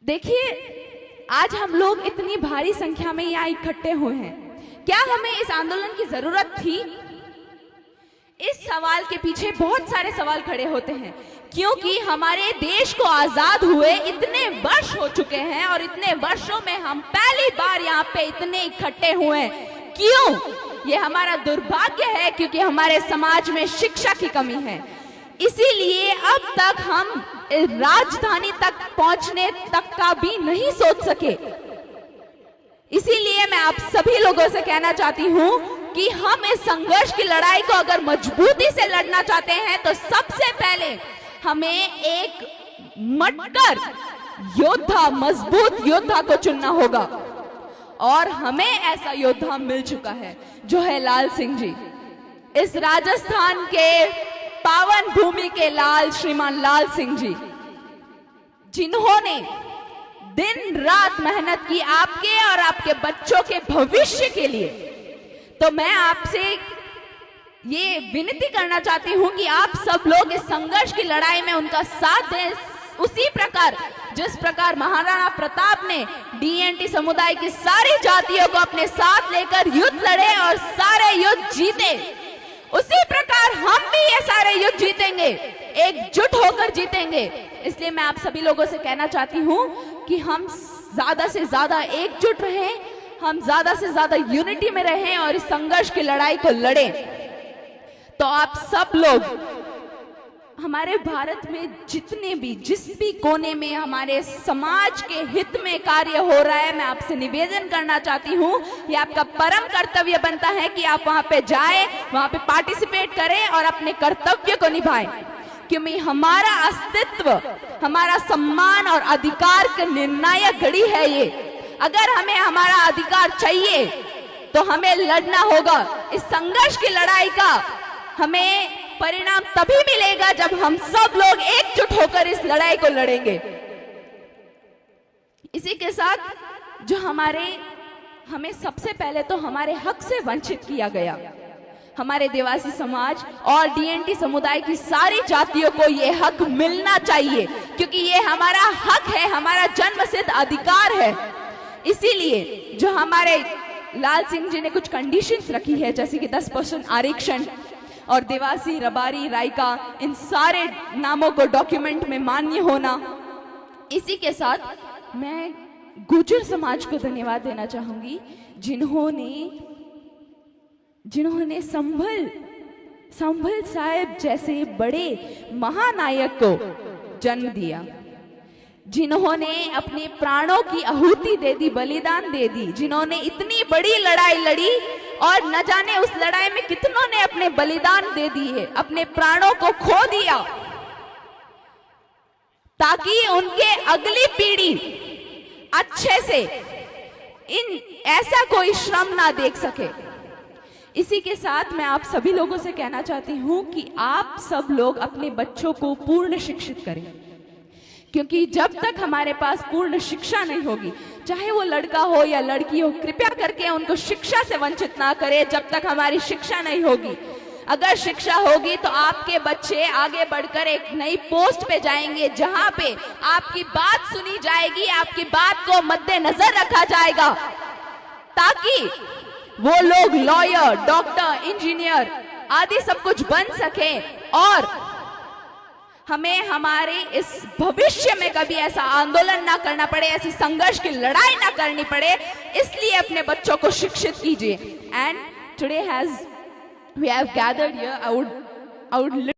देखिए, आज हम लोग इतनी भारी संख्या में यहाँ इकट्ठे हुए हैं, क्या हमें इस आंदोलन की जरूरत थी? इस सवाल के पीछे बहुत सारे सवाल खड़े होते हैं, क्योंकि हमारे देश को आजाद हुए इतने वर्ष हो चुके हैं और इतने वर्षों में हम पहली बार यहाँ पे इतने इकट्ठे हुए हैं। क्यों? ये हमारा दुर्भाग्य है, क्योंकि हमारे समाज में शिक्षा की कमी है। इसीलिए अब तक हम राजधानी तक पहुंचने तक का भी नहीं सोच सके। इसीलिए मैं आप सभी लोगों से कहना चाहती हूं कि हम इस संघर्ष की लड़ाई को अगर मजबूती से लड़ना चाहते हैं तो सबसे पहले हमें एक मटकर योद्धा, मजबूत योद्धा को चुनना होगा, और हमें ऐसा योद्धा मिल चुका है जो है लाल सिंह जी। इस राजस्थान के पावन भूमि के लाल, श्रीमान लाल सिंह जी, जिन्होंने दिन रात मेहनत की आपके और आपके बच्चों के भविष्य के लिए। तो मैं आपसे ये विनती करना चाहती हूं कि आप सब लोग इस संघर्ष की लड़ाई में उनका साथ दें, उसी प्रकार जिस प्रकार महाराणा प्रताप ने डीएनटी समुदाय की सारी जातियों को अपने साथ लेकर युद्ध लड़े और सारे युद्ध जीते, उसी प्रकार हम भी ये सारे युद्ध जीतेंगे, एकजुट होकर जीतेंगे। इसलिए मैं आप सभी लोगों से कहना चाहती हूं कि हम ज्यादा से ज्यादा एकजुट रहें, हम ज्यादा से ज्यादा यूनिटी में रहें और इस संघर्ष की लड़ाई को लड़ें। तो आप सब लोग हमारे भारत में जितने भी, जिस भी कोने में हमारे समाज के हित में कार्य हो रहा है, मैं आपसे निवेदन करना चाहती हूँ, ये आपका परम कर्तव्य बनता है कि आप वहां पे जाएं, वहां पे पार्टिसिपेट करें और अपने कर्तव्य को निभाएं, क्योंकि हमारा अस्तित्व, हमारा सम्मान और अधिकार का निर्णायक घड़ी है ये। अगर हमें हमारा अधिकार चाहिए तो हमें लड़ना होगा। इस संघर्ष की लड़ाई का हमें परिणाम तभी मिलेगा जब हम सब लोग एकजुट होकर इस लड़ाई को लड़ेंगे। इसी के साथ जो हमें सबसे पहले तो हमारे हक से वंचित किया गया, हमारे देवासी समाज और डीएनटी समुदाय की सारी जातियों को ये हक मिलना चाहिए, क्योंकि ये हमारा हक है, हमारा जन्मसिद्ध अधिकार है। इसीलिए जो हमारे लाल सिंह जी ने कुछ कंडीशंस रखी है, जैसे कि 10% आरक्षण और देवासी, रबारी, रायका, इन सारे नामों को डॉक्यूमेंट में मान्य होना। इसी के साथ मैं गुर्जर समाज को धन्यवाद देना चाहूंगी, जिन्होंने संभल साहब जैसे बड़े महानायक को जन्म दिया, जिन्होंने अपने प्राणों की आहुति दे दी, बलिदान दे दी, जिन्होंने इतनी बड़ी लड़ाई लड़ी और न जाने उस लड़ाई में कितनों ने अपने बलिदान दे दिए, अपने प्राणों को खो दिया, ताकि उनके अगली पीढ़ी अच्छे से ऐसा कोई श्रम ना देख सके। इसी के साथ मैं आप सभी लोगों से कहना चाहती हूं कि आप सब लोग अपने बच्चों को पूर्ण शिक्षित करें, क्योंकि जब तक हमारे पास पूर्ण शिक्षा नहीं होगी, चाहे वो लड़का हो या लड़की हो, कृपया करके उनको शिक्षा से वंचित ना करें जब तक हमारी शिक्षा नहीं होगी। अगर शिक्षा होगी तो आपके बच्चे आगे बढ़कर एक नई पोस्ट पे जाएंगे, जहां पे आपकी बात सुनी जाएगी, आपकी बात को मद्देनजर रखा जाएगा, ताकि वो लोग लॉयर, डॉक्टर, इंजीनियर आदि सब कुछ बन सके और हमें हमारे इस भविष्य में कभी ऐसा आंदोलन ना करना पड़े, ऐसी संघर्ष की लड़ाई ना करनी पड़े। इसलिए अपने बच्चों को शिक्षित कीजिए। And today we have gathered here, I would